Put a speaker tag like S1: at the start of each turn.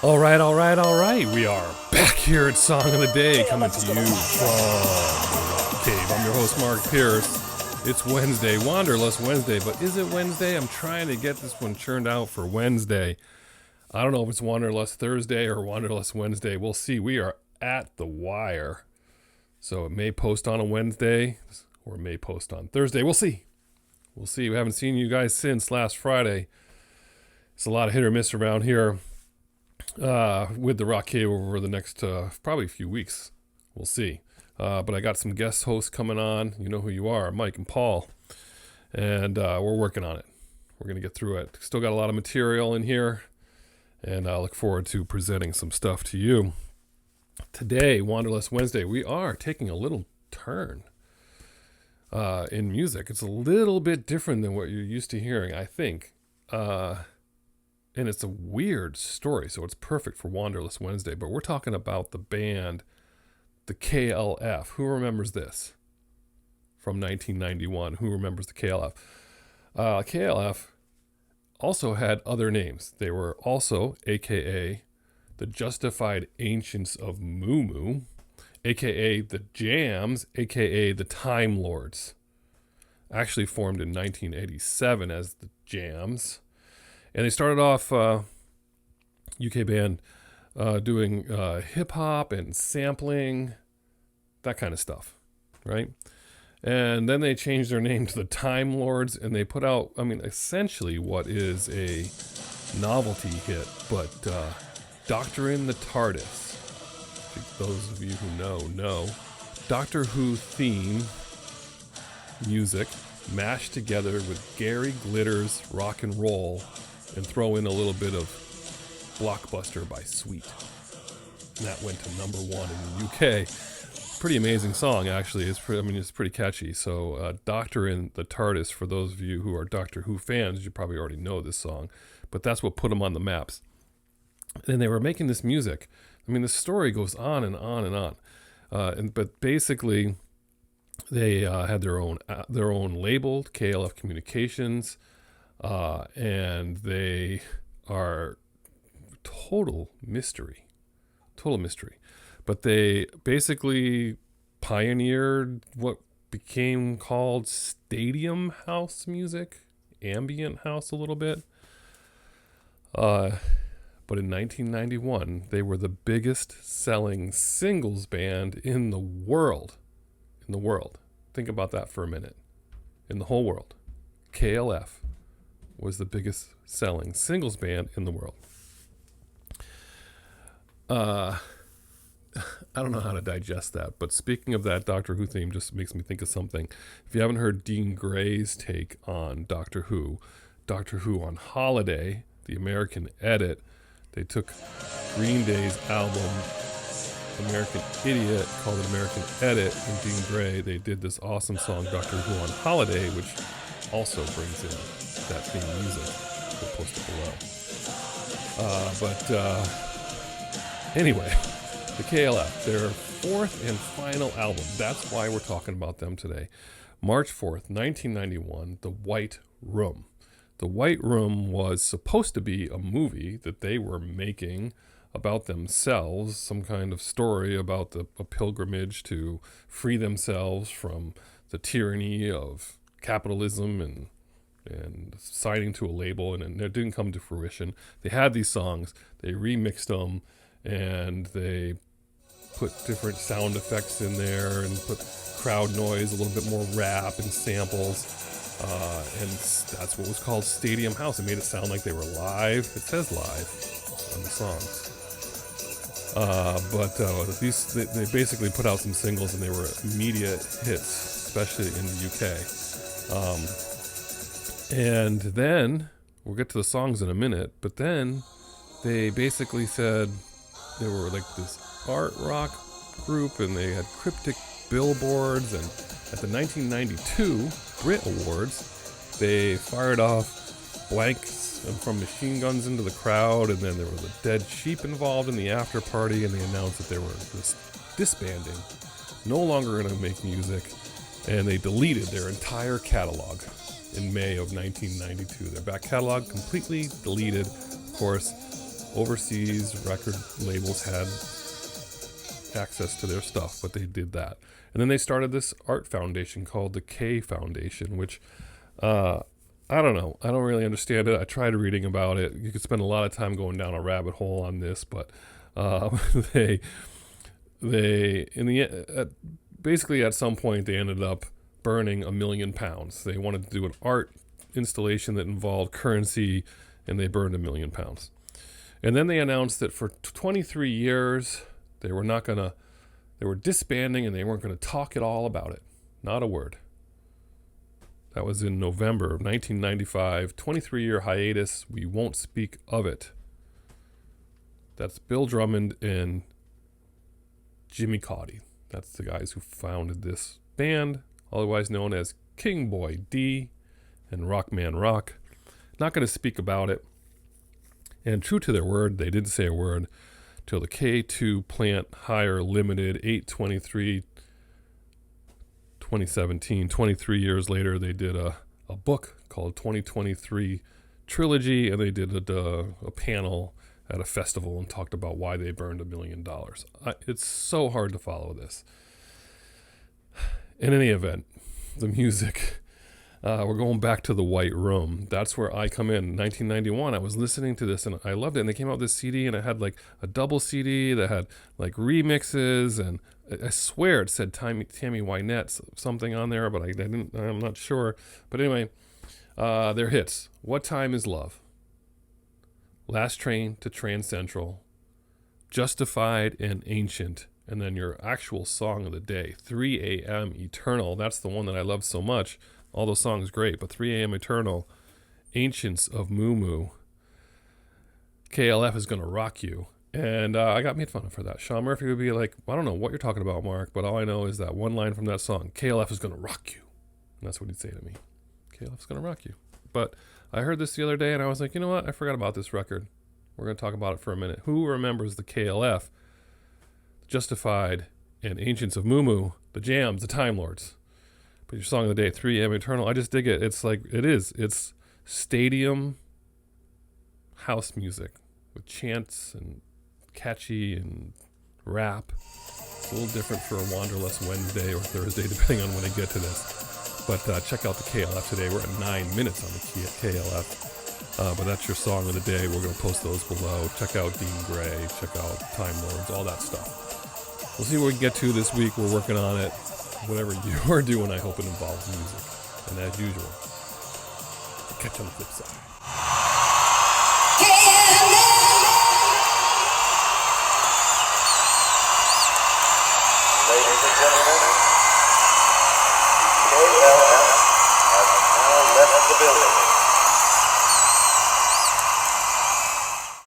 S1: All right, all right, all right. We are back here at Song of the Day, coming to you from the Rock Cave. I'm your host, Mark Pierce. It's Wednesday, Wanderlust Wednesday, but is it Wednesday? I'm trying to get this one churned out for Wednesday. I don't know if it's Wanderlust Thursday or Wanderlust Wednesday. We'll see. We are at the wire. So it may post on a Wednesday or it may post on Thursday. We'll see. We'll see. We haven't seen you guys since last Friday. It's a lot of hit or miss around here. With the Rock Cave over the next probably a few weeks. We'll see. But I got some guest hosts coming on. You know who you are, Mike and Paul. And we're working on it. We're going to get through it. Still got a lot of material in here. And I look forward to presenting some stuff to you. Today, Wanderlust Wednesday, we are taking a little turn in music. It's a little bit different than what you're used to hearing, I think. And it's a weird story, so it's perfect for Wanderlust Wednesday. But we're talking about the band, the KLF. Who remembers this? From 1991. Who remembers the KLF? KLF also had other names. They were also, a.k.a. the Justified Ancients of Moo Moo, a.k.a. the Jams, a.k.a. the Time Lords. Actually formed in 1987 as the Jams. And they started off, UK band, doing hip-hop and sampling, that kind of stuff, right? And then they changed their name to the Time Lords, and they put out, essentially what is a novelty hit, but Doctor in the TARDIS. Those of you who know. Doctor Who theme music mashed together with Gary Glitter's rock and roll, and throw in a little bit of Blockbuster by Sweet. And that went to number 1 in the UK. Pretty amazing song, actually. It's pretty catchy. So, Doctor in the TARDIS, for those of you who are Doctor Who fans, you probably already know this song. But that's what put them on the maps. And they were making this music. The story goes on and on and on. But basically, they had their own label, KLF Communications. And they are total mystery. But they basically pioneered what became called stadium house music, ambient house a little bit. But in 1991, they were the biggest selling singles band in the world. Think about that for a minute. In the whole world. KLF was the biggest selling singles band in the world. I don't know how to digest that, but speaking of that Doctor Who theme just makes me think of something. If you haven't heard Dean Gray's take on Doctor Who on Holiday, the American edit, they took Green Day's album American Idiot, called it American Edit, and Dean Gray, they did this awesome song Doctor Who on Holiday, which also brings in that theme music. We'll post it below. Anyway, the KLF, their fourth and final album. That's why we're talking about them today. March 4th, 1991, The White Room. The White Room was supposed to be a movie that they were making about themselves, some kind of story about a pilgrimage to free themselves from the tyranny of capitalism and signing to a label, and it didn't come to fruition. They had these songs, they remixed them, and they put different sound effects in there and put crowd noise, a little bit more rap and samples, and that's what was called Stadium House. It made it sound like they were live. It says live on the songs. But they basically put out some singles, and they were immediate hits, especially in the UK. And then, we'll get to the songs in a minute, but then they basically said they were like this art rock group, and they had cryptic billboards, and at the 1992 Brit Awards, they fired off blanks from machine guns into the crowd, and then there was a dead sheep involved in the after party, and they announced that they were disbanding, no longer going to make music, and they deleted their entire catalog in May of 1992. Their back catalog completely deleted. Of course, overseas record labels had access to their stuff, but they did that. And then they started this art foundation called the K Foundation, which I don't know. I don't really understand it. I tried reading about it. You could spend a lot of time going down a rabbit hole on this, but they in the basically at some point they ended up burning £1 million. They wanted to do an art installation that involved currency, and they burned £1 million. And then they announced that for 23 years they were disbanding, and they weren't going to talk at all about it. Not a word. That was in November of 1995. 23-year hiatus. We won't speak of it. That's Bill Drummond and Jimmy Cauty. That's the guys who founded this band, otherwise known as King Boy D and Rockman Rock. Not going to speak about it. And true to their word, they didn't say a word till the K2 Plant Hire Limited 8/23/2017. 23 years later, they did a book called 2023 Trilogy, and they did a panel at a festival and talked about why they burned $1 million. It's so hard to follow this. In any event, the music. We're going back to the White Room. That's where I come in. 1991, I was listening to this and I loved it. And they came out with this CD, and it had like a double CD that had like remixes, and I swear it said Tammy Wynette something on there, but I'm not sure. But anyway, their hits: What Time Is Love, Last Train to Trans Central, Justified and Ancient, and then your actual song of the day, 3 a.m. Eternal. That's the one that I love so much. All those songs great, but 3 a.m. Eternal, Ancients of Moo Moo, KLF is Gonna Rock You. And I got made fun of for that. Sean Murphy would be like, I don't know what you're talking about, Mark, but all I know is that one line from that song, KLF is gonna rock you. And that's what he'd say to me. KLF is gonna rock you. But I heard this the other day, and I was like, you know what? I forgot about this record. We're going to talk about it for a minute. Who remembers the KLF, Justified, and Ancients of Moo Moo, the Jams, the Time Lords? But your song of the day, 3 a.m. Eternal, I just dig it. It's like, it's stadium house music with chants and catchy and rap. It's a little different for a Wanderlust Wednesday or Thursday, depending on when I get to this. But check out the KLF today. We're at 9 minutes on the KLF. But that's your song of the day. We're going to post those below. Check out Dean Gray. Check out Time Lords, all that stuff. We'll see what we can get to this week. We're working on it. Whatever you're doing, I hope it involves music. And as usual, catch you on the flip side.
S2: Ladies and gentlemen, the KLF has now left the building.